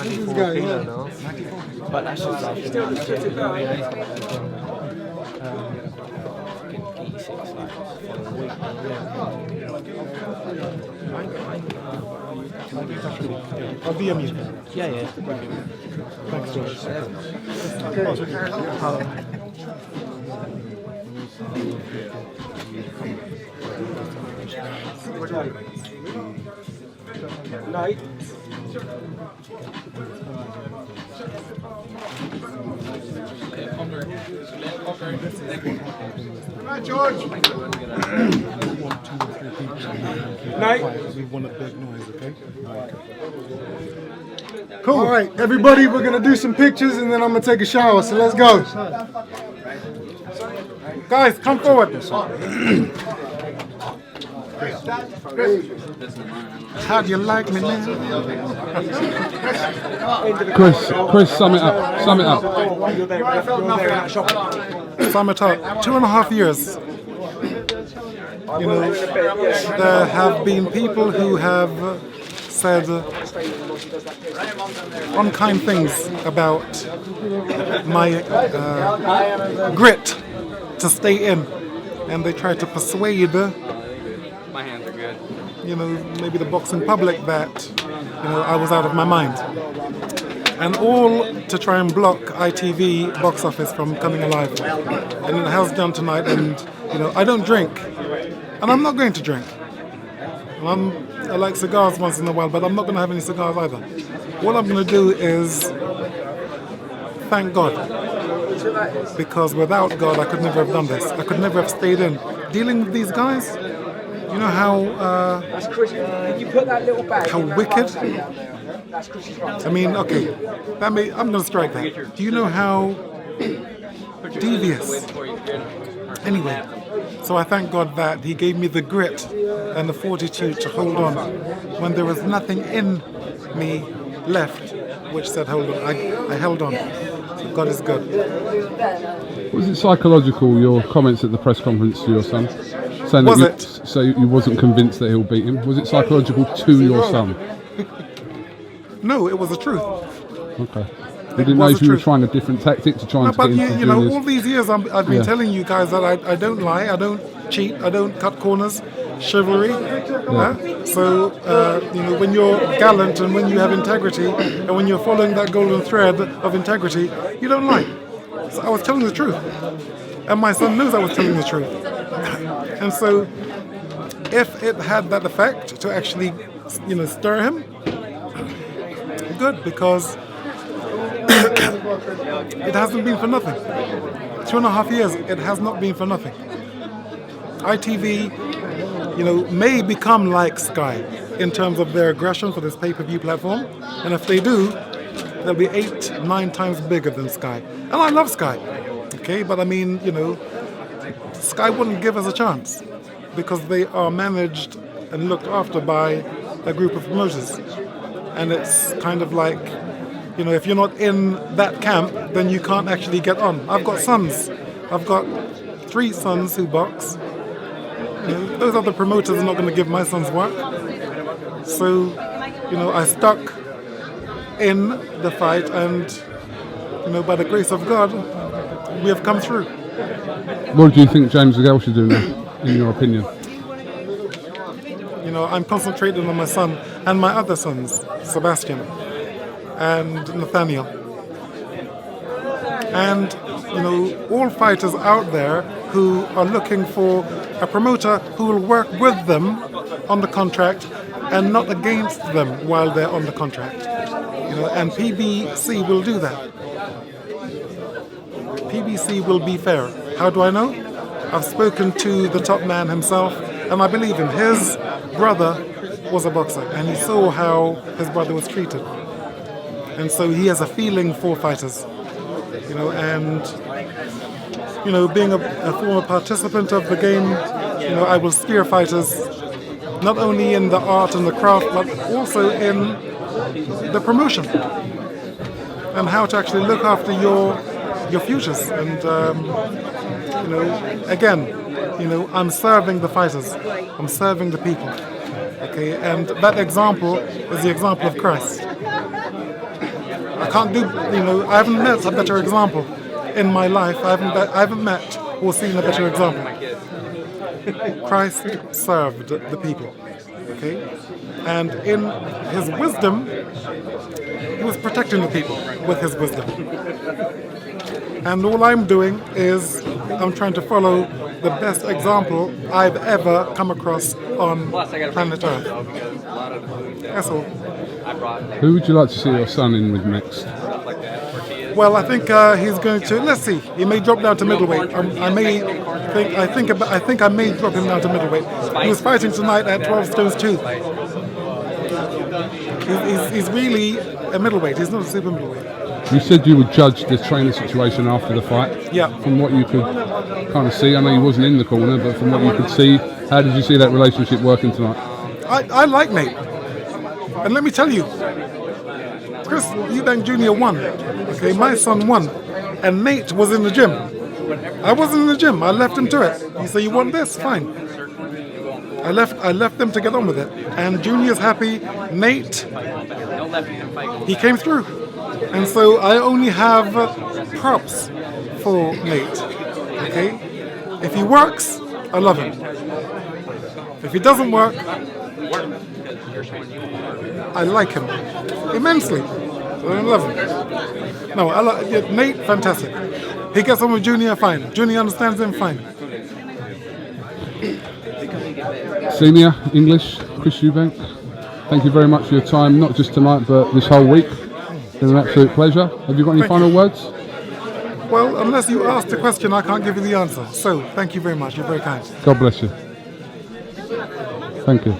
94 kilo now. But that's just after the E6 like for a week. I'll DM you. Yeah. Thanks, George. Night. Right, George. Night. We want a big noise, okay? Cool. All right, everybody, we're gonna do some pictures and then I'm gonna take a shower. So let's go. Guys, come forward. How do you like me now? Chris, sum it up. Sum it up. Sum it up. 2.5 years. You know, there have been people who have said unkind things about my grit to stay in, and they try to persuade, My hands are good. you know, maybe the boxing public that, you know, I was out of my mind. And all to try and block ITV box office from coming alive. And it has done tonight, and, you know, I don't drink. And I'm not going to drink. And I like cigars once in a while, but I'm not going to have any cigars either. What I'm going to do is thank God. Because without God, I could never have done this. I could never have stayed in. Dealing with these guys, you know how wicked? I mean, okay, I'm going to strike that. Do you know how devious? Anyway, so I thank God that He gave me the grit and the fortitude to hold on when there was nothing in me left which said hold on. I held on. So God is good. Was it psychological, your comments at the press conference to your son? Saying Was that it? So you wasn't convinced that he'll beat him? Was it psychological to your son? No, it was the truth. Okay. You didn't know if you were trying a different tactic to try and But get into you know, juniors? all these years I've been telling you guys that I don't lie, I don't cheat, I don't cut corners, chivalry. So, you know, when you're gallant and when you have integrity and when you're following that golden thread of integrity, you don't lie. So I was telling the truth. And my son knows I was telling the truth. And so, if it had that effect to actually, you know, stir him, good, because it hasn't been for nothing. 2.5 years, it has not been for nothing. ITV, you know, may become like Sky in terms of their aggression for this pay-per-view platform, and if they do, they'll be 8-9 times bigger than Sky. And I love Sky, okay, but I mean, you know, Sky wouldn't give us a chance because they are managed and looked after by a group of promoters, and it's kind of like, you know, if you're not in that camp, then you can't actually get on. I've got sons. I've got 3 sons who box. You know, those other promoters are not going to give my sons work. So, you know, I stuck in the fight, and, you know, by the grace of God, we have come through. What do you think James DeGALE should do now, in your opinion? You know, I'm concentrating on my son and my other sons, Sebastian and Nathaniel. And, you know, all fighters out there who are looking for a promoter who will work with them on the contract and not against them while they're on the contract. You know, and PBC will do that. PBC will be fair. How do I know? I've spoken to the top man himself, and I believe him. His brother was a boxer, and he saw how his brother was treated. And so he has a feeling for fighters, you know, and, you know, being a former participant of the game, you know, I will steer fighters not only in the art and the craft, but also in the promotion and how to actually look after your futures. And, you know, again, you know, I'm serving the fighters, I'm serving the people, okay, and that example is the example of Christ. can't do, I haven't met a better example in my life. I haven't met or seen a better example. Christ served the people, okay? And in his wisdom, he was protecting the people with his wisdom. And all I'm doing is I'm trying to follow the best example I've ever come across on planet Earth. That's all. Who would you like to see your son in with next? Well, I think he's going to. Let's see. He may drop down to middleweight. I think I may drop him down to middleweight. He was fighting tonight at 12 stones 2. He's really a middleweight. He's not a super middleweight. You said you would judge the trainer situation after the fight. Yeah. From what you could kind of see, I know you wasn't in the corner, but from what you could see, how did you see that relationship working tonight? I like Nate. And let me tell you, Chris EUBANK Jr. won. Okay, my son won. And Nate was in the gym. I wasn't in the gym. I left him to it. He said, "You want this? Fine." I left them to get on with it. And Junior's happy. Nate, he came through. And so I only have props for Nate. Okay? If he works, I love him. If he doesn't work, I like him immensely. I love him. No, Nate, fantastic. He gets on with Junior, fine. Junior understands him, fine. Senior English, Chris EUBANK, thank you very much for your time, not just tonight, but this whole week. It's been an absolute pleasure. Have you got any final words? Well, unless you ask the question, I can't give you the answer. So, thank you very much. You're very kind. God bless you. Thank you.